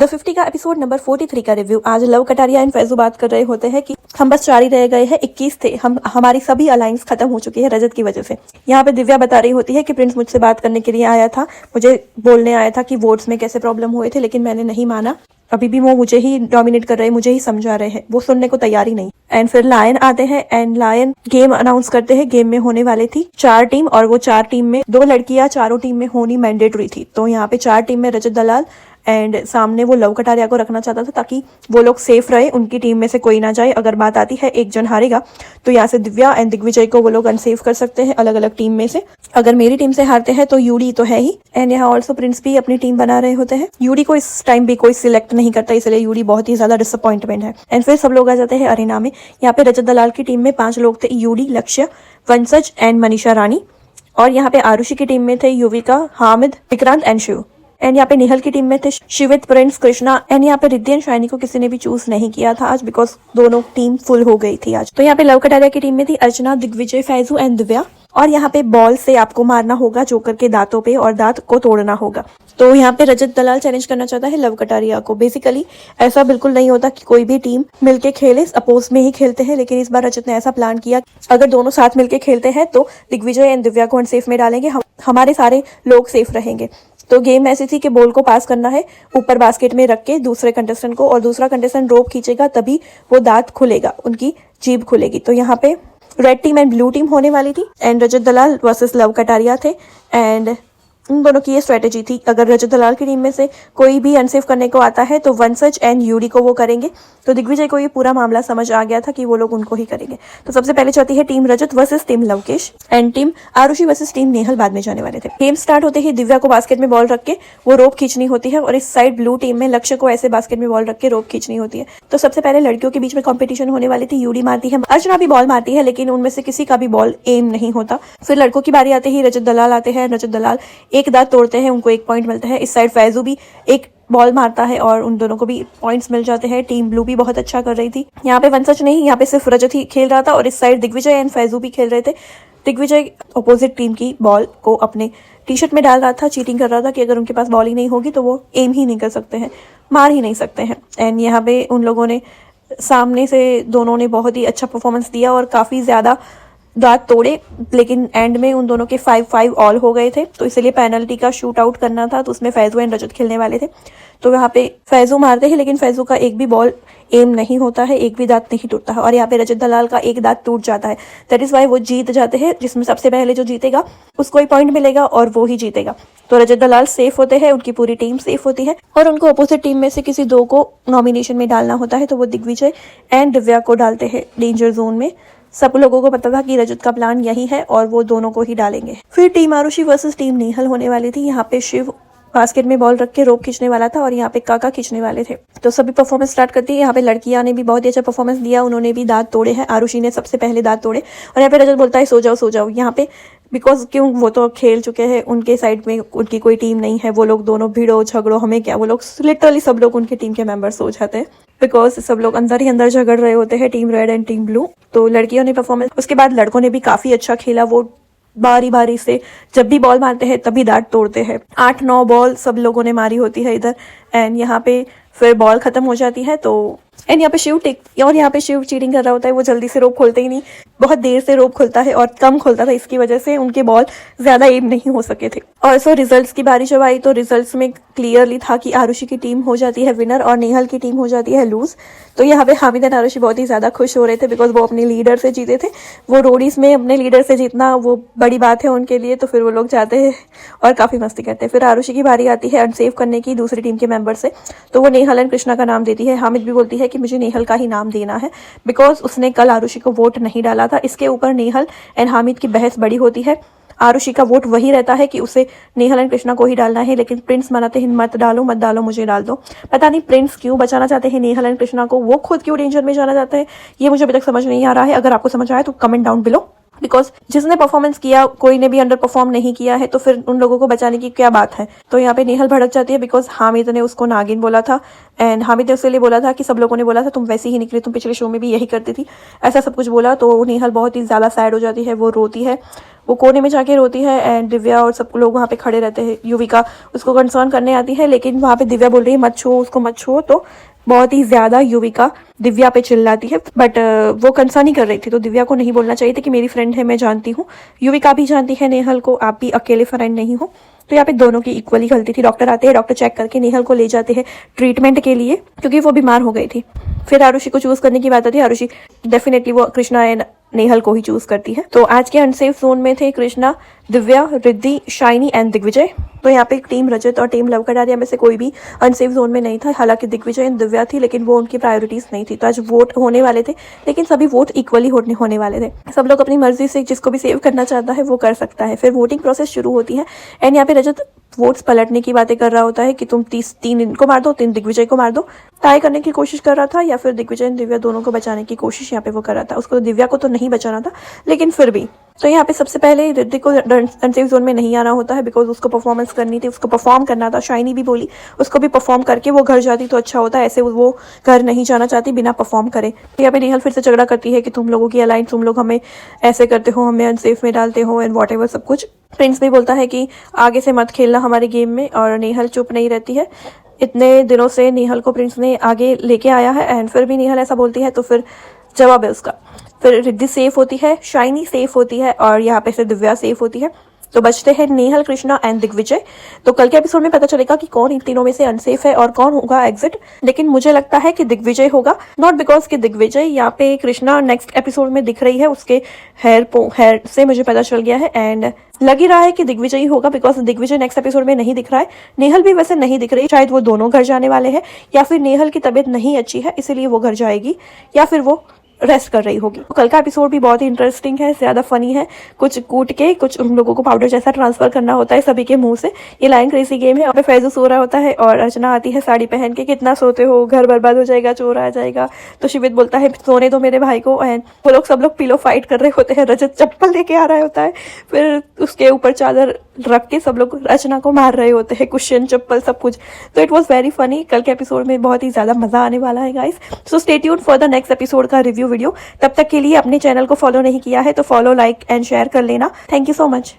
The 50 का episode number 43 का review. आज लव कटारिया एंड फैजू बात कर रहे होते हैं कि हम बस 4 ही रह गए हैं, 21 थे, हमारी सभी अलायंस खत्म हो चुकी है रजत की वजह से। यहाँ पे दिव्या बता रही होती है कि प्रिंस मुझसे बात करने के लिए आया था, मुझे बोलने आया था कि वोट्स में कैसे प्रॉब्लम हुए थे, लेकिन मैंने नहीं माना। अभी भी वो मुझे ही डोमिनेट कर रहे हैं, मुझे ही समझा रहे हैं, वो सुनने को तैयार ही नहीं। एंड फिर लायन आते हैं एंड लायन गेम अनाउंस करते हैं। गेम में होने वाली थी 4 टीम और वो 4 टीम में 2 लड़कियां चारों टीम में होनी मैंडेटरी थी। तो यहाँ पे 4 टीम में रजत दलाल एंड सामने वो लव कटारिया को रखना चाहता था ताकि वो लोग सेफ रहे, उनकी टीम में से कोई ना जाए। अगर बात आती है एक जन हारेगा तो यहाँ से दिव्या एंड दिग्विजय को वो लोग अनसेफ कर सकते हैं अलग अलग टीम में से। अगर मेरी टीम से हारते हैं तो यूडी तो है ही, एंड यहाँ ऑल्सो प्रिंस भी अपनी टीम बना रहे होते हैं। यूडी को इस टाइम भी कोई सिलेक्ट नहीं करता, इसलिए यूडी बहुत ही ज्यादा डिसअपॉइंटमेंट है। एंड फिर सब लोग आ जाते हैं अरेना में। यहाँ पे रजत दलाल की टीम में 5 लोग थे, यूडी, लक्ष्य, वंशज एंड मनीषा रानी। और यहाँ पे आरुषि की टीम में थे युविका, हामिद, विक्रांत एंड शिव। एंड यहाँ पे निहल की टीम में थे शिवित, प्रिंस, कृष्णा। एंड यहाँ पे रिद्धि एंड शाइनी को किसी ने भी चूज नहीं किया था आज, बिकॉज दोनों टीम फुल हो गई थी आज। तो यहाँ पे लव कटारिया की टीम में थी अर्चना, दिग्विजय, फैजू एंड दिव्या। और यहाँ पे बॉल से आपको मारना होगा जोकर के दांतों पे और दांत को तोड़ना होगा। तो यहाँ पे रजत दलाल चैलेंज करना चाहता है लव कटारिया को। बेसिकली ऐसा बिल्कुल नहीं होता कि कोई भी टीम मिलके खेले, अपोज में ही खेलते हैं, लेकिन इस बार रजत ने ऐसा प्लान किया अगर दोनों साथ मिलके खेलते हैं तो दिग्विजय एंड दिव्या को अनसेफ में डालेंगे, हमारे सारे लोग सेफ रहेंगे। तो गेम ऐसी थी कि बॉल को पास करना है ऊपर बास्केट में रख के दूसरे कंटेस्टेंट को, और दूसरा कंटेस्टेंट रोप खींचेगा तभी वो दांत खुलेगा, उनकी जीभ खुलेगी। तो यहाँ पे red team and blue team होने वाली थी and Rajat Dalal versus love Kataria थे। एंड उन दोनों की ये स्ट्रेटेजी थी, अगर रजत दलाल की टीम में से कोई भी अनसेफ करने को आता है तो वंशज एंड यूडी को वो करेंगे। तो दिग्विजय को ये पूरा मामला समझ आ गया था कि वो लोग उनको ही करेंगे। तो सबसे पहले चलती है team Rajat versus team Lavkesh and team Arushi versus team Nehal बाद में जाने वाले थे। गेम स्टार्ट होते ही दिव्या को बास्केट में बॉल रख के वो रोप खींचनी होती है और इस साइड ब्लू टीम में लक्ष्य को ऐसे बास्केट में बॉल रख के रोप खींचनी होती है। तो सबसे पहले लड़कियों के बीच में कॉम्पिटिशन होने वाली थी। यूडी मारती है, अर्चना भी बॉल मारती है, लेकिन उनमें से किसी का भी बॉल एम नहीं होता। फिर लड़कों की बारी आते ही रजत दलाल आते हैं। रजत दलाल एक दांत तोड़ते हैं, उनको 1 पॉइंट मिलता है। इस साइड फैजू भी एक बॉल मारता है और उन दोनों को भी पॉइंट्स मिल जाते हैं। टीम ब्लू भी बहुत अच्छा कर रही थी। यहाँ पे वंशज नहीं, यहाँ पे सिर्फ रजत ही खेल रहा था और इस साइड दिग्विजय एंड फैजू भी खेल रहे थे। दिग्विजय अपोजिट टीम की बॉल को अपने टी शर्ट में डाल रहा था, चीटिंग कर रहा था कि अगर उनके पास बॉल ही नहीं होगी तो वो एम ही नहीं कर सकते हैं, मार ही नहीं सकते हैं। एंड यहाँ पे उन लोगों ने सामने से दोनों ने बहुत ही अच्छा परफॉर्मेंस दिया और काफी ज्यादा दांत तोड़े, लेकिन एंड में उन दोनों के 5-5 ऑल हो गए थे। तो इसलिए पेनल्टी का शूट आउट करना था, तो उसमें फैजू एंड रजत खेलने वाले थे। तो यहाँ पे फैजू मारते हैं, लेकिन फैजू का एक भी बॉल एम नहीं होता है, एक भी दांत नहीं टूटता है। और यहाँ पे रजत दलाल का एक दांत टूट जाता है, दैट इज वाई वो जीत जाते हैं, जिसमें सबसे पहले जो जीतेगा उसको ही पॉइंट मिलेगा और वो ही जीतेगा। तो रजत दलाल सेफ होते हैं, उनकी पूरी टीम सेफ होती है और उनको अपोजिट टीम में से किसी 2 को नॉमिनेशन में डालना होता है। तो वो दिग्विजय एंड दिव्या को डालते हैं डेंजर जोन में। सब लोगों को पता था कि रजत का प्लान यही है और वो दोनों को ही डालेंगे। फिर team Arushi versus team Nehal होने वाली थी। यहाँ पे शिव बास्केट में बॉल रख के रोप खींचने वाला था और यहाँ पे काका खींचने वाले थे। तो सभी परफॉर्मेंस स्टार्ट करती है। यहाँ पे लड़कियां ने भी बहुत ही अच्छा परफॉर्मेंस दिया, उन्होंने भी दांत तोड़े हैं। आरुषि ने सबसे पहले दांत तोड़े और यहाँ पे रजत बोलता है सो जाओ सो जाओ। यहाँ पे बिकॉज क्यों, वो तो खेल चुके हैं, उनके साइड में उनकी कोई टीम नहीं है, वो लोग दोनों भिड़ो झगड़ो हमें क्या, वो लोग लिटरली सब लोग उनकी टीम के मेंबर्स हो जाते हैं, बिकॉज सब लोग अंदर ही अंदर झगड़ रहे होते हैं, team red and team blue. तो लड़कियों ने परफॉर्मेंस, उसके बाद लड़कों ने भी काफी अच्छा खेला। वो बारी बारी से जब भी बॉल मारते हैं तभी दांत तोड़ते हैं। 8-9 बॉल सब लोगों ने मारी होती है इधर। एंड यहाँ पे फिर बॉल खत्म हो जाती है तो एंड यहाँ पे शिव चीटिंग कर रहा होता है, वो जल्दी से रोप खोलते ही नहीं, बहुत देर से रोप खुलता है और कम खुलता था, इसकी वजह से उनके बॉल ज्यादा एम नहीं हो सके थे। और सो रिजल्ट्स की बारी जब आई तो रिजल्ट्स में क्लियरली था कि आरुषि की टीम हो जाती है विनर और नेहल की टीम हो जाती है लूज। तो यहाँ पे हामिद एंड आरुषि बहुत ही ज्यादा खुश हो रहे थे, बिकॉज वो अपने लीडर से जीते थे। वो रोडीज में अपने लीडर से जीतना वो बड़ी बात है उनके लिए, तो फिर वो लोग जाते हैं और काफी मस्ती करते हैं। फिर आरुषि की बारी आती है अनसेफ करने की दूसरी टीम के मेंबर से, तो वो नेहल एंड कृष्णा का नाम देती है। हामिद भी बोलती है कि मुझे नेहल का ही नाम देना है, बिकॉज उसने कल आरुषि को वोट नहीं डाला था। इसके ऊपर नेहल एंड हामिद की बहस बड़ी होती है। आरुषि का वोट वही रहता है कि उसे नेहल एंड कृष्णा को ही डालना है, लेकिन प्रिंस मनाते हैं मत डालो मुझे डाल दो। पता नहीं प्रिंस क्यों बचाना चाहते हैं नेहल एंड कृष्णा को, वो खुद क्यों डेंजर में जाना चाहते हैं, ये मुझे अभी तक समझ नहीं आ रहा है। अगर आपको समझ आया तो कमेंट डाउन बिलो। बिकॉज जिसने परफॉर्मेंस किया कोई ने भी अंडर परफॉर्म नहीं किया है, तो फिर उन लोगों को बचाने की क्या बात है। तो यहाँ पे नेहल भड़क जाती है बिकॉज हामिद ने उसको नागिन बोला था, एंड हामिद ने उसके लिए बोला था कि सब लोगों ने बोला था तुम वैसी ही निकली, तुम पिछले शो में भी यही करती थी, ऐसा सब कुछ बोला। तो नेहल बहुत ही ज़्यादा सैड हो जाती है, वो रोती है, वो कोने में जाके रोती है, एंड दिव्या और सब लोग वहाँ पे खड़े रहते हैं। युविका उसको कंसर्न करने आती है, लेकिन वहाँ पे दिव्या बोल रही है मत छो उसको, मत छो। तो बहुत ही ज़्यादा युविका दिव्या पे चिल्लाती है, बट वो कंसर्न ही कर रही थी, तो दिव्या को नहीं बोलना चाहिए था कि मेरी फ्रेंड है, मैं जानती हूँ। युविका भी जानती है नेहल को, आप भी अकेले फ्रेंड नहीं हो। तो यहाँ पे दोनों की इक्वली गलती थी। डॉक्टर आते हैं, डॉक्टर चेक करके नेहल को ले जाते हैं ट्रीटमेंट के लिए, क्योंकि वो बीमार हो गई थी। फिर आरुषि को चूज करने की बात आती है। आरुषि डेफिनेटली वो कृष्णा एंड नेहल को ही चूज करती है। तो आज के अनसेफ जोन में थे कृष्णा, दिव्या, रिद्धि, शाइनी एंड दिग्विजय। तो यहाँ पे टीम रजत और टीम लव कटारिया में से कोई भी अनसेफ जोन में नहीं था। हालांकि दिग्विजय एंड दिव्या थी, लेकिन वो उनकी प्रायोरिटीज नहीं थी। तो आज वोट होने वाले थे, लेकिन सभी वोट इक्वली होने वाले थे। सब लोग अपनी मर्जी से जिसको भी सेव करना चाहता है वो कर सकता है। फिर वोटिंग प्रोसेस शुरू होती है, एंड यहाँ पे रजत वोट्स पलटने की बातें कर रहा होता है कि तुम 3 इनको मार दो, 3 दिग्विजय को मार दो। टाई करने की कोशिश कर रहा था, या फिर दिग्विजय एंड दिव्या दोनों को बचाने की कोशिश यहाँ पे वो कर रहा था। उसको दिव्या को तो नहीं बचाना था, लेकिन फिर भी। तो यहाँ पे सबसे पहले रिद्धि को अनसेफ जोन में नहीं आना होता है, बिकॉज उसको परफॉर्मेंस करनी थी, उसको परफॉर्म करना था। शाइनी भी बोली उसको भी परफॉर्म करके वो घर जाती तो अच्छा होता, ऐसे वो घर नहीं जाना चाहती बिना परफॉर्म करे। तो यहाँ पे नेहल फिर से झगड़ा करती है कि तुम लोगों की अलाइन, तुम लोग हमें ऐसे करते हो, हमें अनसेफ में डालते हो एंड वॉट एवर सब कुछ। प्रिंस भी बोलता है कि आगे से मत खेलना हमारे गेम में, और नेहल चुप नहीं रहती है। इतने दिनों से नेहल को प्रिंस ने आगे लेके आया है, एंड फिर भी नेहल ऐसा बोलती है, तो फिर जवाब है उसका। फिर रिद्धि सेफ होती है, शाइनी सेफ होती है, और यहाँ पे से दिव्या सेफ होती है। तो बचते हैं नेहल, कृष्णा एंड दिग्विजय। तो कल के एपिसोड में पता चलेगा कि कौन इन तीनों में से अनसेफ है और कौन होगा एग्जिट। लेकिन मुझे लगता है कि दिग्विजय होगा, नॉट बिकॉज कि दिग्विजय, यहाँ पे कृष्णा नेक्स्ट एपिसोड में दिख रही है, उसके हेयर से मुझे पता चल गया है, एंड लग ही रहा है कि दिग्विजय ही होगा, बिकॉज दिग्विजय नेक्स्ट एपिसोड में नहीं दिख रहा है। नेहल भी वैसे नहीं दिख रही, शायद वो दोनों घर जाने वाले हैं, या फिर नेहल की तबीयत नहीं अच्छी है इसीलिए वो घर जाएगी, या फिर वो रेस्ट कर रही होगी। तो कल का एपिसोड भी बहुत ही इंटरेस्टिंग है, ज्यादा फनी है। कुछ कूट के कुछ उन लोगों को पाउडर जैसा ट्रांसफर करना होता है सभी के मुंह से। ये लाइन क्रेजी गेम है। यहाँ पे फैजू सो रहा होता है और अर्चना आती है साड़ी पहन के, कितना सोते हो, घर बर्बाद हो जाएगा, चोर आ जाएगा। तो शिवित बोलता है सोने दो मेरे भाई को, एंड वो लोग सब लोग पिलो फाइट कर रहे होते हैं। रजत चप्पल लेके आ रहा होता है, फिर उसके ऊपर चादर रख के सब लोग अर्चना को मार रहे होते हैं, कुशन, चप्पल, सब कुछ। तो इट वॉज वेरी फनी। कल के एपिसोड में बहुत ही ज्यादा मजा आने वाला है guys. So stay tuned for the next episode का रिव्यू वीडियो। तब तक के लिए अपने चैनल को फॉलो नहीं किया है तो फॉलो, लाइक एंड शेयर कर लेना। Thank you so much.